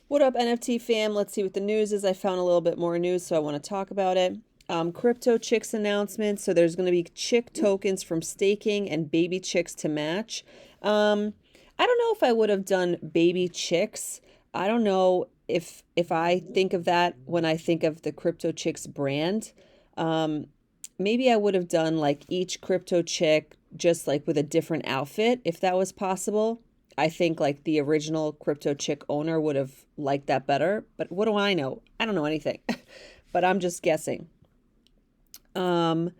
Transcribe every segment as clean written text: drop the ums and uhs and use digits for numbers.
What up, NFT fam? Let's see what the news is. I found a little bit more news, so I want to talk about it. Crypto chicks announcement. So there's going to be chick tokens from staking and baby chicks to match. I don't know if I would have done baby chicks. I don't know if I think of that when I think of the crypto chicks brand. Um, Maybe I would have done like each crypto chick just like with a different outfit if that was possible. I think like the original crypto chick owner would have liked that better, but what do I know? I don't know anything. But I'm just guessing. Um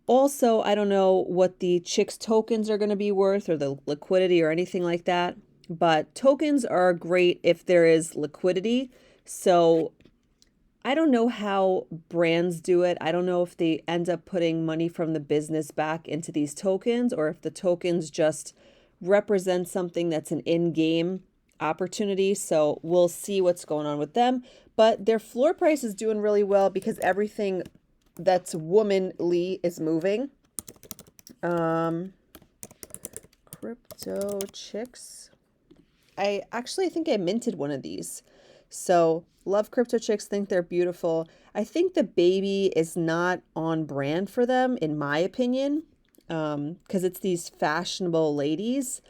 Also, I don't know what the chicks tokens are going to be worth or the liquidity or anything like that, but tokens are great if there is liquidity. So I don't know how brands do it. I don't know if they end up putting money from the business back into these tokens or if the tokens just represent something that's an in-game opportunity. So we'll see what's going on with them. But their floor price is doing really well because everything that's womanly is moving. Um, Crypto chicks. I think I minted one of these. So love crypto chicks, think they're beautiful. I think the baby is not on brand for them, in my opinion, because it's these fashionable ladies.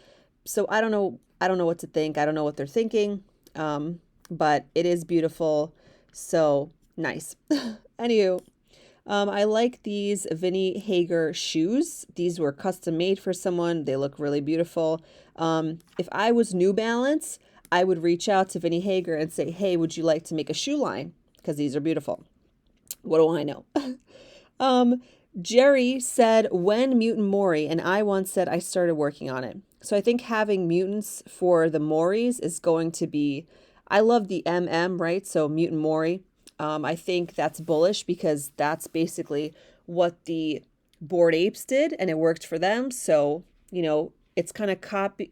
So I don't know what to think. I don't know what they're thinking. But it is beautiful. So nice. Anywho, I like these Vinnie Hager shoes. These were custom made for someone. They look really beautiful. If I was New Balance, I would reach out to Vinnie Hager and say, hey, would you like to make a shoe line? Because these are beautiful. What do I know? um, Jerry said, when Mutant Mori, and I once said I started working on it. So I think having mutants for the Moris is going to be, I love the right? So Mutant Mori. I think that's bullish because that's basically what the Bored Apes did and it worked for them. So, it's kind of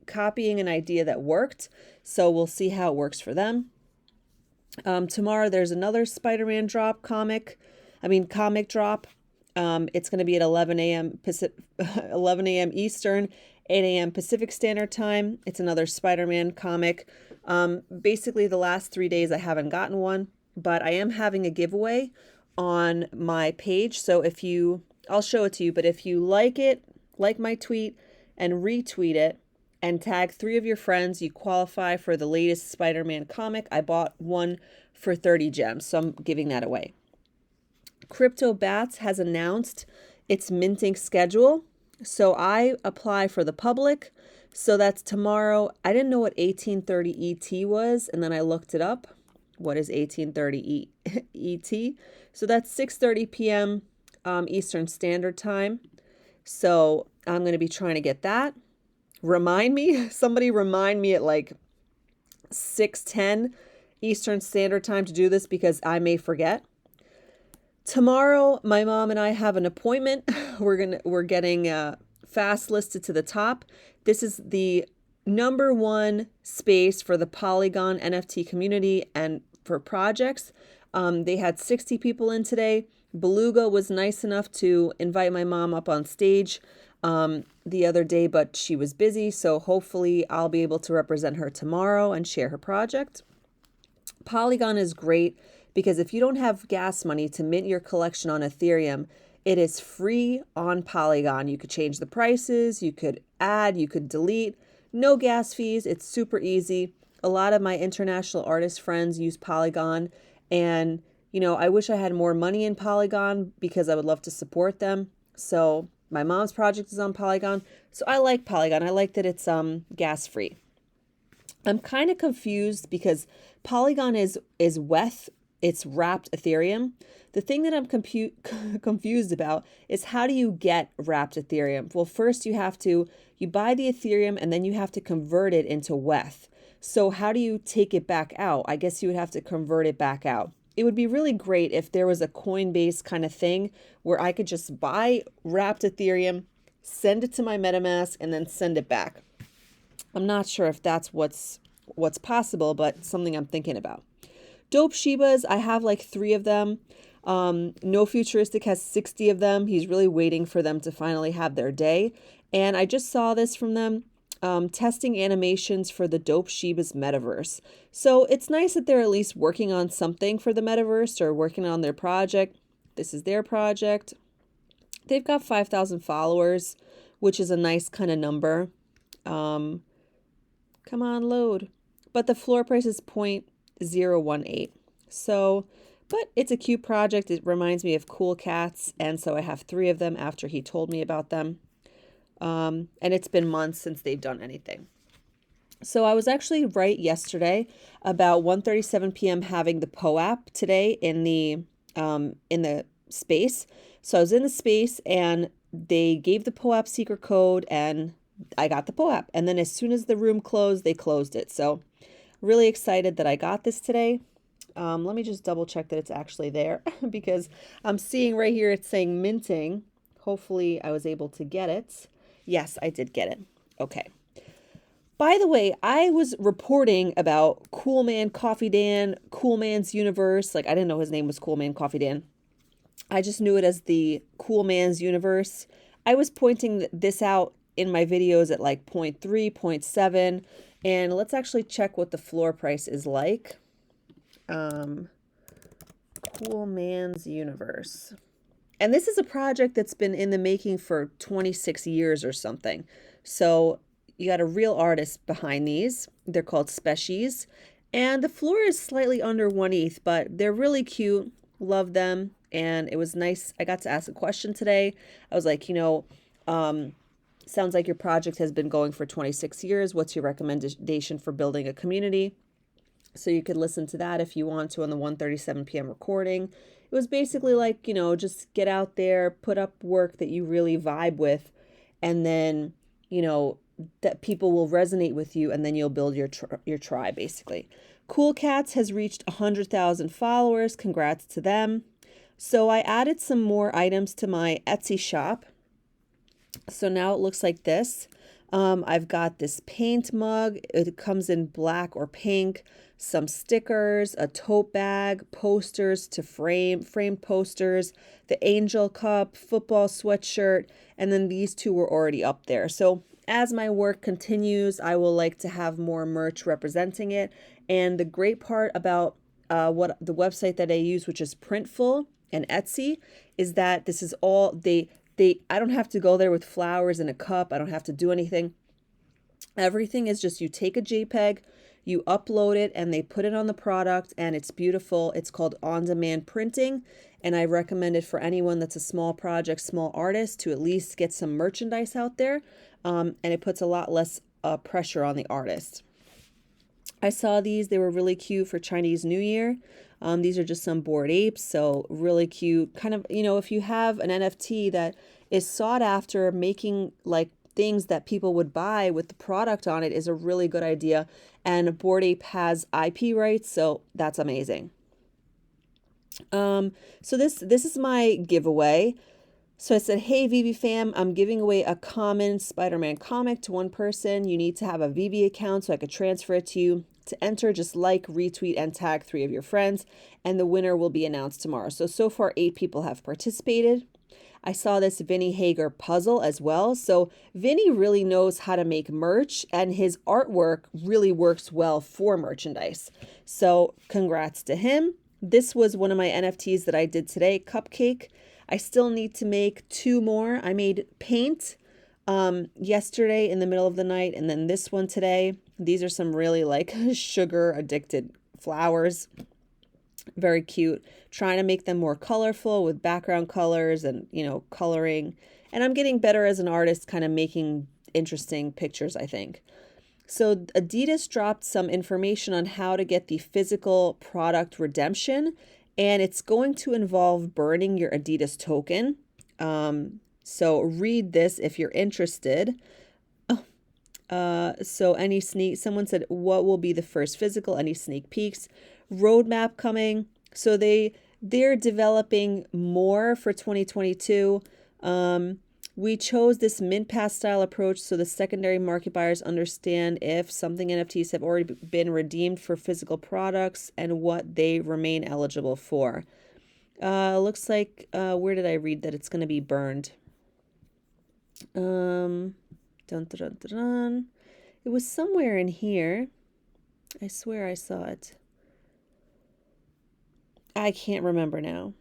copying an idea that worked. So we'll see how it works for them. Tomorrow there's another Spider-Man comic drop. It's going to be at 11 a.m. 11 a.m. Eastern, 8 a.m. Pacific Standard Time. It's another Spider-Man comic. Basically, the last 3 days I haven't gotten one, but I am having a giveaway on my page. So I'll show it to you, but if you like it, like my tweet and retweet it and tag 3 of your friends, you qualify for the latest Spider-Man comic. I bought one for 30 gems, so I'm giving that away. Cryptobatz has announced its minting schedule. So I apply for the public. So that's tomorrow. I didn't know what 1830 ET was, and then I looked it up. What is 1830 ET? So that's 6:30 p.m. Eastern Standard Time. So I'm going to be trying to get that. Somebody remind me at like 6:10 Eastern Standard Time to do this because I may forget. Tomorrow, my mom and I have an appointment. We're getting fast listed to the top. This is the number one space for the Polygon NFT community and for projects. They had 60 people in today. Beluga was nice enough to invite my mom up on stage the other day, but she was busy. So hopefully I'll be able to represent her tomorrow and share her project. Polygon is great because if you don't have gas money to mint your collection on Ethereum, it is free on Polygon. You could change the prices, you could add, you could delete. No gas fees. It's super easy. A lot of my international artist friends use Polygon, and I wish I had more money in Polygon because I would love to support them. So my mom's project is on Polygon. So I like Polygon. I like that it's gas free. I'm kind of confused because Polygon is WETH. It's wrapped Ethereum. The thing that I'm confused about is how do you get wrapped Ethereum? Well, first you buy the Ethereum and then you have to convert it into WETH. So how do you take it back out? I guess you would have to convert it back out. It would be really great if there was a Coinbase kind of thing where I could just buy wrapped Ethereum, send it to my MetaMask, and then send it back. I'm not sure if that's what's possible, but something I'm thinking about. Dope Shibas, I have like 3 of them. No Futuristic has 60 of them. He's really waiting for them to finally have their day. And I just saw this from them. testing animations for the Dope Shebas metaverse. So it's nice that they're at least working on something for the metaverse or working on their project. This is their project. They've got 5,000 followers, which is a nice kind of number. Come on, load. But the floor price is 0.018. So, but it's a cute project. It reminds me of Cool Cats, and so I have 3 of them after he told me about them. And it's been months since they've done anything. So I was actually right yesterday about 1:37 p.m. having the POAP today in the space. So I was in the space and they gave the POAP secret code and I got the POAP. And then as soon as the room closed, they closed it. So really excited that I got this today. Let me just double check that it's actually there because I'm seeing right here it's saying minting. Hopefully I was able to get it. Yes, I did get it. Okay. By the way, I was reporting about Coolman Coffee Dan, Coolman's Universe. Like, I didn't know his name was Coolman Coffee Dan. I just knew it as the Coolman's Universe. I was pointing this out in my videos at like 0.3, 0.7. And let's actually check what the floor price is like. Coolman's Universe. And this is a project that's been in the making for 26 years or something. So you got a real artist behind these. They're called Species. And the floor is slightly under 1 ETH, but they're really cute. Love them. And it was nice. I got to ask a question today. I was like, sounds like your project has been going for 26 years. What's your recommendation for building a community? So you could listen to that if you want to on the 1:37 p.m. recording. It was basically like, just get out there, put up work that you really vibe with, and then, that people will resonate with you, and then you'll build your tribe, basically. Cool Cats has reached 100,000 followers. Congrats to them. So I added some more items to my Etsy shop. So now it looks like this. I've got this paint mug. It comes in black or pink, some stickers, a tote bag, posters to framed posters, the angel cup, football sweatshirt, and then these 2 were already up there. So as my work continues, I will like to have more merch representing it. And the great part about what the website that I use, which is Printful and Etsy, is that this is all I don't have to go there with flowers in a cup. I don't have to do anything. Everything is just you take a JPEG, you upload it, and they put it on the product, and it's beautiful. It's called on-demand printing, and I recommend it for anyone that's a small project, small artist, to at least get some merchandise out there, and it puts a lot less pressure on the artist. I saw these. They were really cute for Chinese New Year. These are just some Bored Apes, so really cute. Kind of, if you have an NFT that is sought after, making like things that people would buy with the product on it is a really good idea. And Bored Ape has IP rights, so that's amazing. So this is my giveaway. So I said, hey, VeVe fam, I'm giving away a common Spider-Man comic to one person. You need to have a VeVe account so I could transfer it to you. To enter, just like, retweet, and tag 3 of your friends, and the winner will be announced tomorrow. So far, 8 people have participated. I saw this Vinny Hager puzzle as well. So Vinny really knows how to make merch, and his artwork really works well for merchandise. So congrats to him. This was one of my NFTs that I did today, Cupcake. I still need to make 2 more. I made paint yesterday in the middle of the night, and then this one today. These are some really like sugar addicted flowers. Very cute. Trying to make them more colorful with background colors and, coloring. And I'm getting better as an artist, kind of making interesting pictures, I think. So Adidas dropped some information on how to get the physical product redemption, and it's going to involve burning your Adidas token. So read this if you're interested. Someone said, what will be the first physical? Any sneak peeks? Roadmap coming. So they're developing more for 2022. We chose this mint pass style approach so the secondary market buyers understand if something NFTs have already been redeemed for physical products and what they remain eligible for. Looks like, where did I read that it's going to be burned? Dun, dun, dun, dun, dun. It was somewhere in here. I swear I saw it. I can't remember now.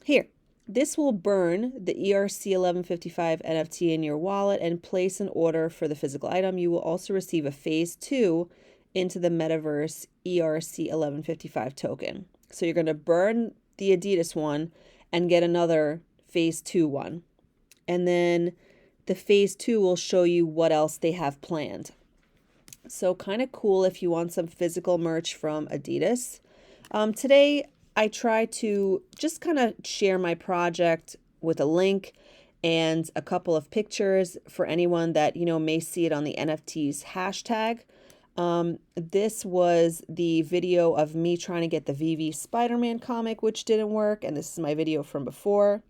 Here. This will burn the ERC 1155 NFT in your wallet and place an order for the physical item. You will also receive a phase 2 into the metaverse ERC 1155 token. So you're going to burn the Adidas one and get another phase 2 one. And then the phase 2 will show you what else they have planned. So kind of cool if you want some physical merch from Adidas. Today, I try to just kind of share my project with a link and a couple of pictures for anyone that, may see it on the NFTs hashtag. This was the video of me trying to get the VeVe Spider-Man comic, which didn't work. And this is my video from before.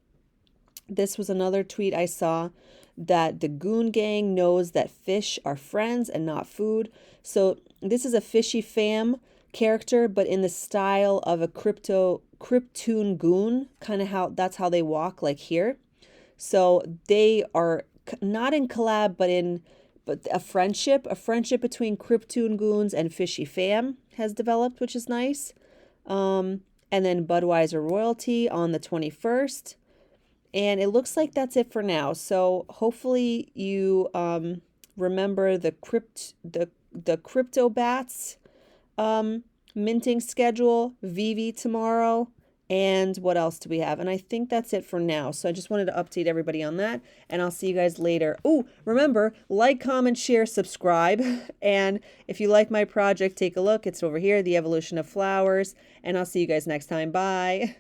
This was another tweet I saw that the Goon Gang knows that fish are friends and not food. So this is a Fishy Fam character, but in the style of a Cryptoon Goon, kind of that's how they walk, like here. So they are not in collab, but a friendship between Cryptoon Goons and Fishy Fam has developed, which is nice. And then Budweiser Royalty on the 21st. And it looks like that's it for now. So hopefully you remember the Cryptobatz minting schedule, VeVe tomorrow, and what else do we have? And I think that's it for now. So I just wanted to update everybody on that, and I'll see you guys later. Oh, remember, like, comment, share, subscribe. And if you like my project, take a look. It's over here, The Evolution of Flowers. And I'll see you guys next time. Bye.